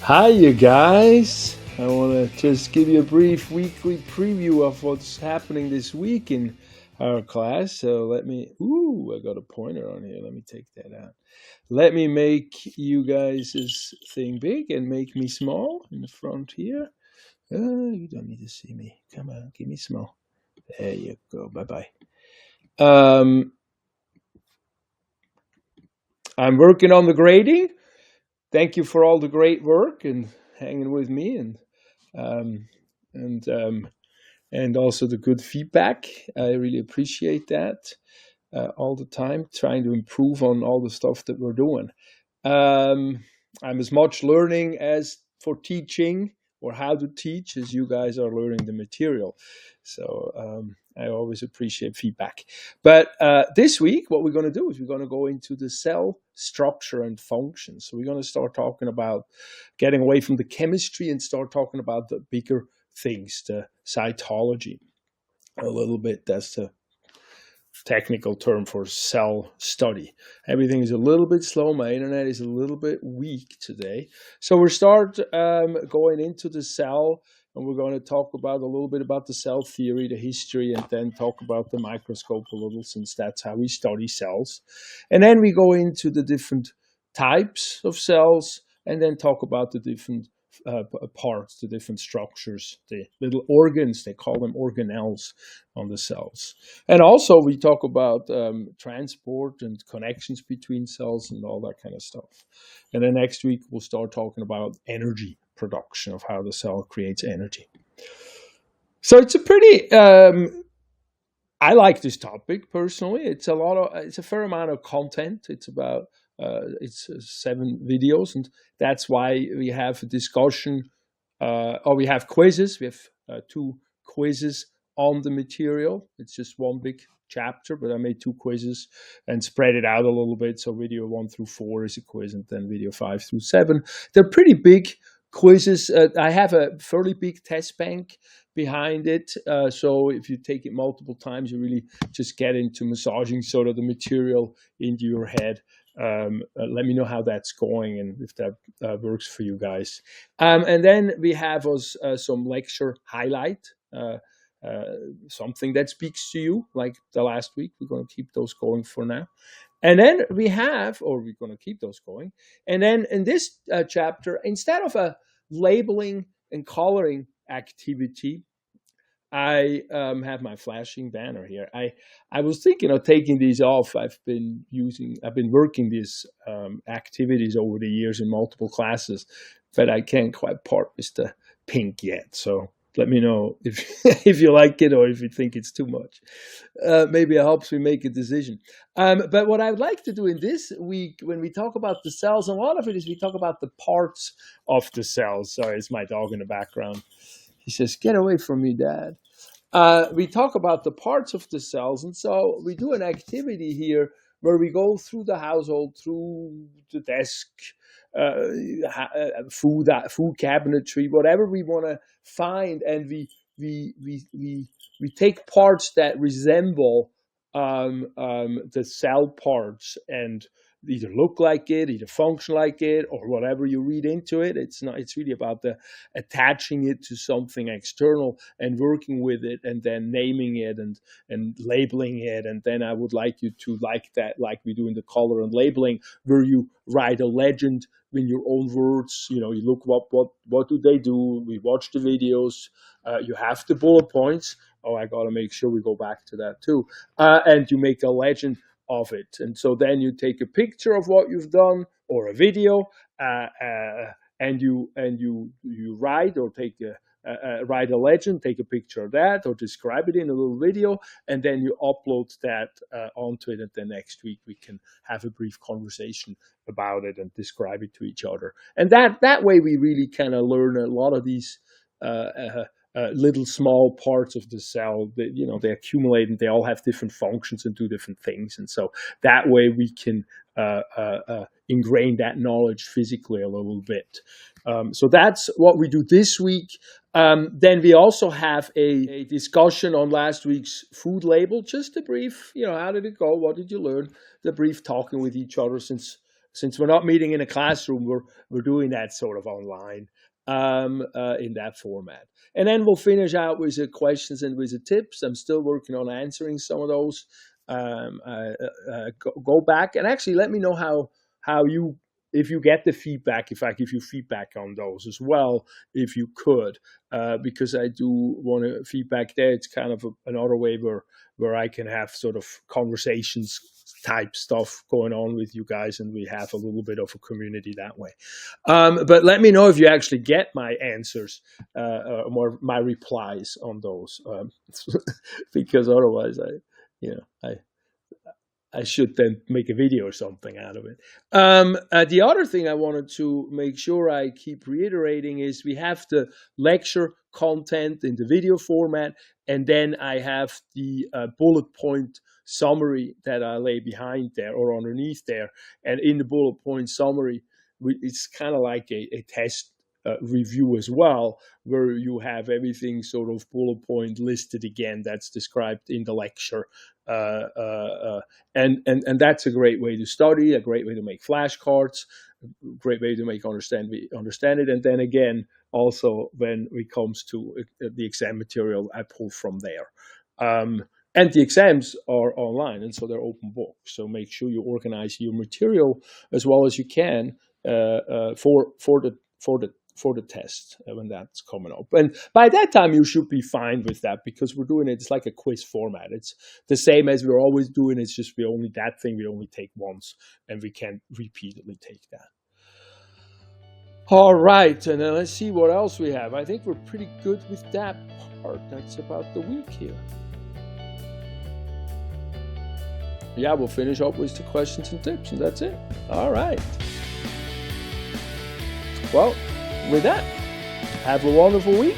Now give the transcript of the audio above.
Hi, you guys. I want to just give you a brief weekly preview of what's happening this week in our class. So I got a pointer on here. Let me take that out. Let me make you guys this thing big and make me small in the front here. You don't need to see me. Come on, give me small. There you go. Bye bye. Um, I'm working on the grading. Thank you for all the great work and hanging with me um, and um, and also the good feedback. I really appreciate that all the time, trying to improve on all the stuff that we're doing. Um, I'm as much learning as for teaching or how to teach as you guys are learning the material. So I always appreciate feedback. But this week, what we're going to do is we're going to go into the cell structure and function. So we're going to start talking about getting away from the chemistry and start talking about the bigger things, the cytology a little bit. That's the technical term for cell study. Everything is a little bit slow. My internet is a little bit weak today. So we'll start going into the cell, and we're going to talk about a little bit about the cell theory, the history, and then talk about the microscope a little, since that's how we study cells. And then we go into the different types of cells, and then talk about the different parts, the different structures, the little organs, they call them organelles on the cells. And also we talk about transport and connections between cells and all that kind of stuff. And then next week we'll start talking about energy production, of how the cell creates energy. So it's a pretty I like this topic personally. It's a fair amount of content. It's 7 videos, and that's why we have a discussion, or we have quizzes. We have 2 quizzes on the material. It's just one big chapter, but I made 2 quizzes and spread it out a little bit. So video 1 through 4 is a quiz, and then video 5 through 7. They're pretty big quizzes. I have a fairly big test bank behind it. So if you take it multiple times, you really just get into massaging sort of the material into your head. Let me know how that's going and if that works for you guys. And then we have some lecture highlight, something that speaks to you, like the last week. We're going to keep those going for now. And then we're going to keep those going. And then in this chapter, instead of a labeling and coloring activity, I have my flashing banner here. I was thinking of taking these off. I've been working these activities over the years in multiple classes, but I can't quite part with the pink yet. So let me know if if you like it or if you think it's too much. Maybe it helps me make a decision. But what I would like to do in this week, when we talk about the cells, a lot of it is we talk about the parts of the cells. Sorry, it's my dog in the background. He says, "Get away from me, Dad." We talk about the parts of the cells, and so we do an activity here where we go through the household, through the desk, food cabinetry, whatever we want to find, and we take parts that resemble the cell parts and either look like it, either function like it, or whatever you read into it. It's really about the attaching it to something external and working with it, and then naming it and labeling it. And then I would like you to, like that, like we do in the color and labeling, where you write a legend in your own words. You look what do they do. We watch the videos. You have the bullet points. Oh, I got to make sure we go back to that too. And you make a legend of it. And so then you take a picture of what you've done, or a video, and you write, or write a legend, take a picture of that, or describe it in a little video, and then you upload that onto it. And then next week we can have a brief conversation about it and describe it to each other. And that way we really kind of learn a lot of these little small parts of the cell that they accumulate, and they all have different functions and do different things. And so that way we can ingrain that knowledge physically a little bit. So that's what we do this week. Then we also have a discussion on last week's food label, just a brief, how did it go? What did you learn? The brief talking with each other, since since we're not meeting in a classroom, we're doing that sort of online in that format. And then we'll finish out with the questions and with the tips. I'm still working on answering some of those. Go back and actually let me know how you, if you get the feedback, if I give you feedback on those as well, if you could, because I do want to feedback there. It's kind of another way where I can have sort of conversations type stuff going on with you guys, and we have a little bit of a community that way. But let me know if you actually get my answers or my replies on those, because otherwise I should then make a video or something out of it. The other thing I wanted to make sure I keep reiterating is we have the lecture content in the video format, and then I have the bullet point summary that I lay behind there or underneath there. And in the bullet point summary, it's kind of like a test review as well, where you have everything sort of bullet point listed again that's described in the lecture. And that's a great way to study, a great way to make flashcards, a great way to make understand it. And then again, also when it comes to the exam material, I pull from there. And the exams are online, and so they're open books. So make sure you organize your material as well as you can for the test when that's coming up. And by that time, you should be fine with that, because we're doing it. It's like a quiz format. It's the same as we're always doing. It's just we only take once, and we can't repeatedly take that. All right, and then let's see what else we have. I think we're pretty good with that part. That's about the week here. Yeah, we'll finish up with the questions and tips, and that's it. All right. Well, with that, have a wonderful week.